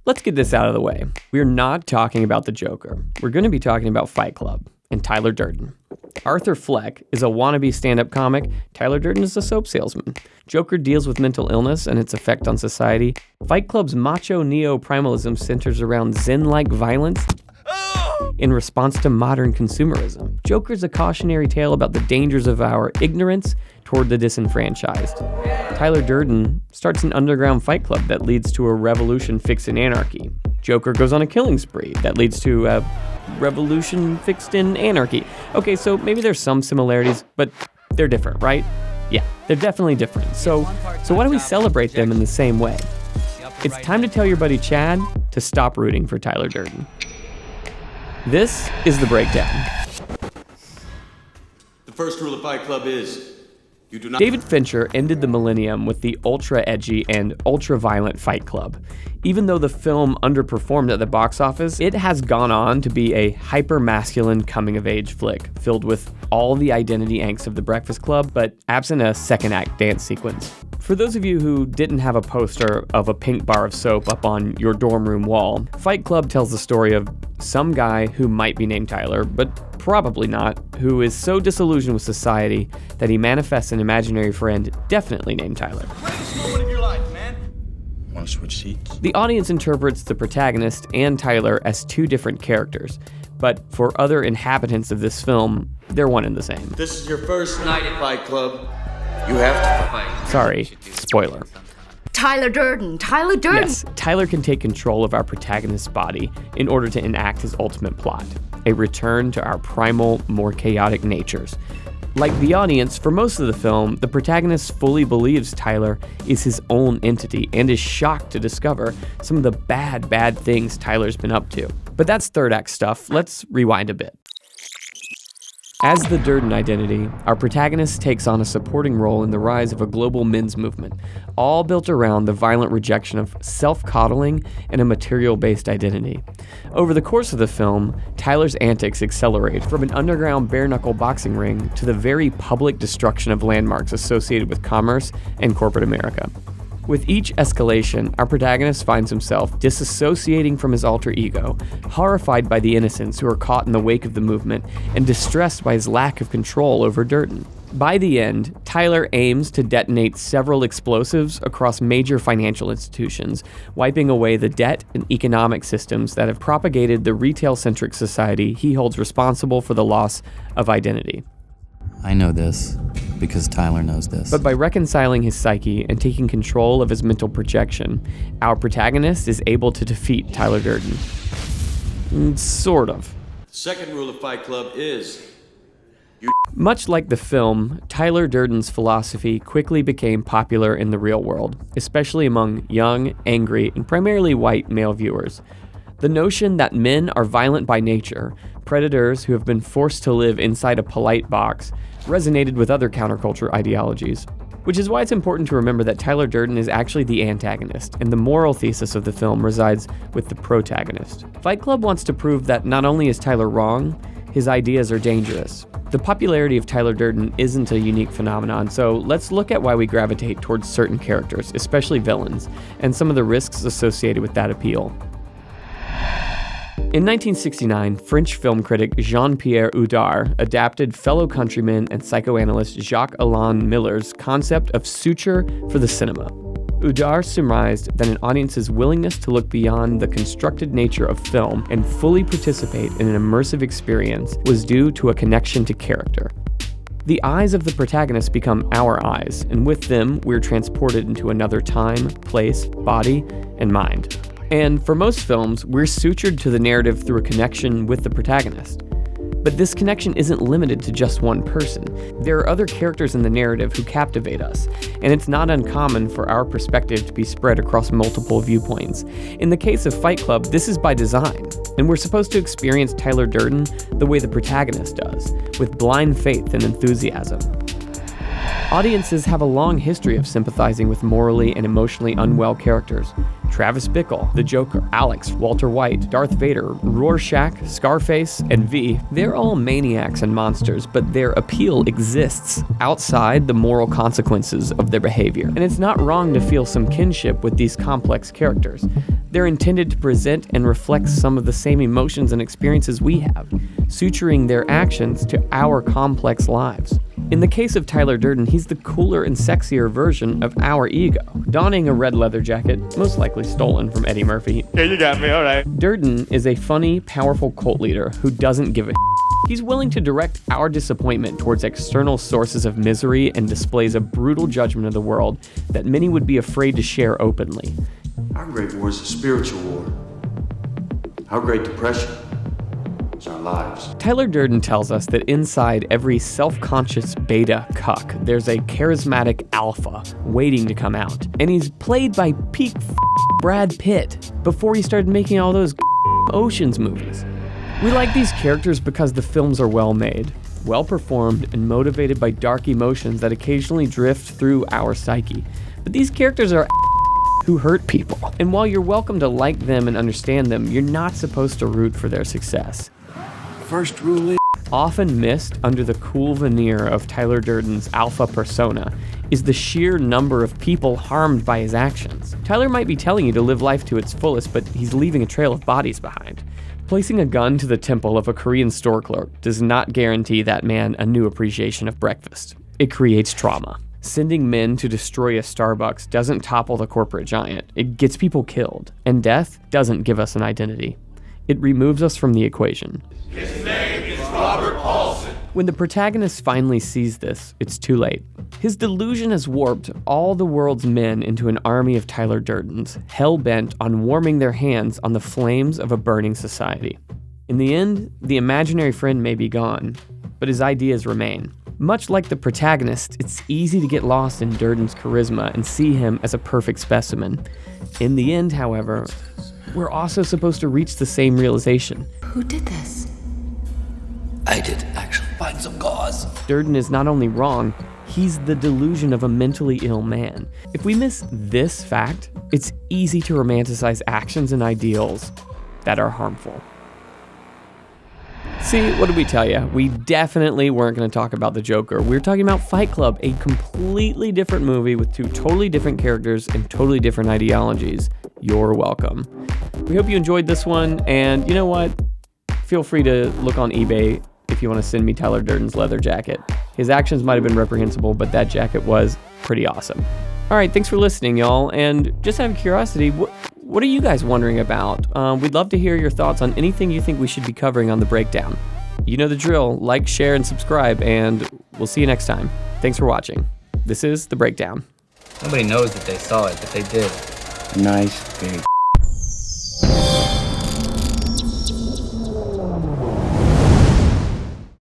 let's get this out of the way. We're not talking about the Joker. We're going to be talking about Fight Club and Tyler Durden. Arthur Fleck is a wannabe stand-up comic. Tyler Durden is a soap salesman. Joker deals with mental illness and its effect on society. Fight Club's macho neo-primalism centers around Zenlike violence in response to modern consumerism. Joker's a cautionary tale about the dangers of our ignorance toward the disenfranchised. Tyler Durden starts an underground fight club that leads to a revolution fixed in anarchy. Joker goes on a killing spree that leads to a revolution fixed in anarchy. Okay, so maybe there's some similarities, but they're different, right? Yeah, they're definitely different. So why do we celebrate them in the same way? It's time to tell your buddy Chad to stop rooting for Tyler Durden. This is The Breakdown. The first rule of Fight Club is, you do not... David Fincher ended the millennium with the ultra-edgy and ultra-violent Fight Club. Even though the film underperformed at the box office, it has gone on to be a hyper-masculine coming-of-age flick, filled with all the identity angst of The Breakfast Club, but absent a second-act dance sequence. For those of you who didn't have a poster of a pink bar of soap up on your dorm room wall, Fight Club tells the story of some guy who might be named Tyler, but probably not, who is so disillusioned with society that he manifests an imaginary friend definitely named Tyler. Greatest moment of your life, man. Want to switch seats? The audience interprets the protagonist and Tyler as two different characters, but for other inhabitants of this film, they're one and the same. This is your first night at Fight Club. You have to fight. Sorry, spoiler. Tyler Durden. Yes, Tyler can take control of our protagonist's body in order to enact his ultimate plot, a return to our primal, more chaotic natures. Like the audience, for most of the film, the protagonist fully believes Tyler is his own entity and is shocked to discover some of the bad things Tyler's been up to. But that's third act stuff. Let's rewind a bit. As the Durden identity, our protagonist takes on a supporting role in the rise of a global men's movement, all built around the violent rejection of self-coddling and a material-based identity. Over the course of the film, Tyler's antics accelerate from an underground bare-knuckle boxing ring to the very public destruction of landmarks associated with commerce and corporate America. With each escalation, our protagonist finds himself disassociating from his alter ego, horrified by the innocents who are caught in the wake of the movement, and distressed by his lack of control over Durden. By the end, Tyler aims to detonate several explosives across major financial institutions, wiping away the debt and economic systems that have propagated the retail-centric society he holds responsible for the loss of identity. I know this because Tyler knows this. But by reconciling his psyche and taking control of his mental projection, our protagonist is able to defeat Tyler Durden. Sort of. The second rule of Fight Club is, Much like the film, Tyler Durden's philosophy quickly became popular in the real world, especially among young, angry, and primarily white male viewers. The notion that men are violent by nature, predators who have been forced to live inside a polite box, resonated with other counterculture ideologies. Which is why it's important to remember that Tyler Durden is actually the antagonist, and the moral thesis of the film resides with the protagonist. Fight Club wants to prove that not only is Tyler wrong, his ideas are dangerous. The popularity of Tyler Durden isn't a unique phenomenon, so let's look at why we gravitate towards certain characters, especially villains, and some of the risks associated with that appeal. In 1969, French film critic Jean-Pierre Houdart adapted fellow countryman and psychoanalyst Jacques-Alain Miller's concept of suture for the cinema. Houdart surmised that an audience's willingness to look beyond the constructed nature of film and fully participate in an immersive experience was due to a connection to character. The eyes of the protagonist become our eyes, and with them, we're transported into another time, place, body, and mind. And for most films, we're sutured to the narrative through a connection with the protagonist. But this connection isn't limited to just one person. There are other characters in the narrative who captivate us, and it's not uncommon for our perspective to be spread across multiple viewpoints. In the case of Fight Club, this is by design, and we're supposed to experience Tyler Durden the way the protagonist does, with blind faith and enthusiasm. Audiences have a long history of sympathizing with morally and emotionally unwell characters. Travis Bickle, the Joker, Alex, Walter White, Darth Vader, Rorschach, Scarface, and V. They're all maniacs and monsters, but their appeal exists outside the moral consequences of their behavior. And it's not wrong to feel some kinship with these complex characters. They're intended to present and reflect some of the same emotions and experiences we have, suturing their actions to our complex lives. In the case of Tyler Durden, he's the cooler and sexier version of our ego. Donning a red leather jacket, most likely stolen from Eddie Murphy. Yeah, you got me, all right. Durden is a funny, powerful cult leader who doesn't give a He's willing to direct our disappointment towards external sources of misery and displays a brutal judgment of the world that many would be afraid to share openly. Our great war is a spiritual war. Our great depression is our lives. Tyler Durden tells us that inside every self-conscious beta cuck, there's a charismatic alpha waiting to come out. And he's played by peak Brad Pitt before he started making all those Oceans movies. We like these characters because the films are well made, well performed, and motivated by dark emotions that occasionally drift through our psyche. But these characters are who hurt people. And while you're welcome to like them and understand them, you're not supposed to root for their success. First rule is... Often missed under the cool veneer of Tyler Durden's alpha persona is the sheer number of people harmed by his actions. Tyler might be telling you to live life to its fullest, but he's leaving a trail of bodies behind. Placing a gun to the temple of a Korean store clerk does not guarantee that man a new appreciation of breakfast. It creates trauma. Sending men to destroy a Starbucks doesn't topple the corporate giant. It gets people killed. And death doesn't give us an identity. It removes us from the equation. His name is Robert Paulson. When the protagonist finally sees this, it's too late. His delusion has warped all the world's men into an army of Tyler Durdens, hell-bent on warming their hands on the flames of a burning society. In the end, the imaginary friend may be gone, but his ideas remain. Much like the protagonist, it's easy to get lost in Durden's charisma and see him as a perfect specimen. In the end, however, we're also supposed to reach the same realization. Who did this? I did actually find some gauze. Durden is not only wrong, he's the delusion of a mentally ill man. If we miss this fact, it's easy to romanticize actions and ideals that are harmful. See, what did we tell you? We definitely weren't going to talk about the Joker. We were talking about Fight Club, a completely different movie with two totally different characters and totally different ideologies. You're welcome. We hope you enjoyed this one, and you know what? Feel free to look on eBay if you want to send me Tyler Durden's leather jacket. His actions might have been reprehensible, but that jacket was pretty awesome. All right, thanks for listening, y'all. And just out of curiosity, what are you guys wondering about? We'd love to hear your thoughts on anything you think we should be covering on The Breakdown. You know the drill. Like, share, and subscribe, and we'll see you next time. Thanks for watching. This is The Breakdown. Nobody knows that they saw it, but they did. Nice big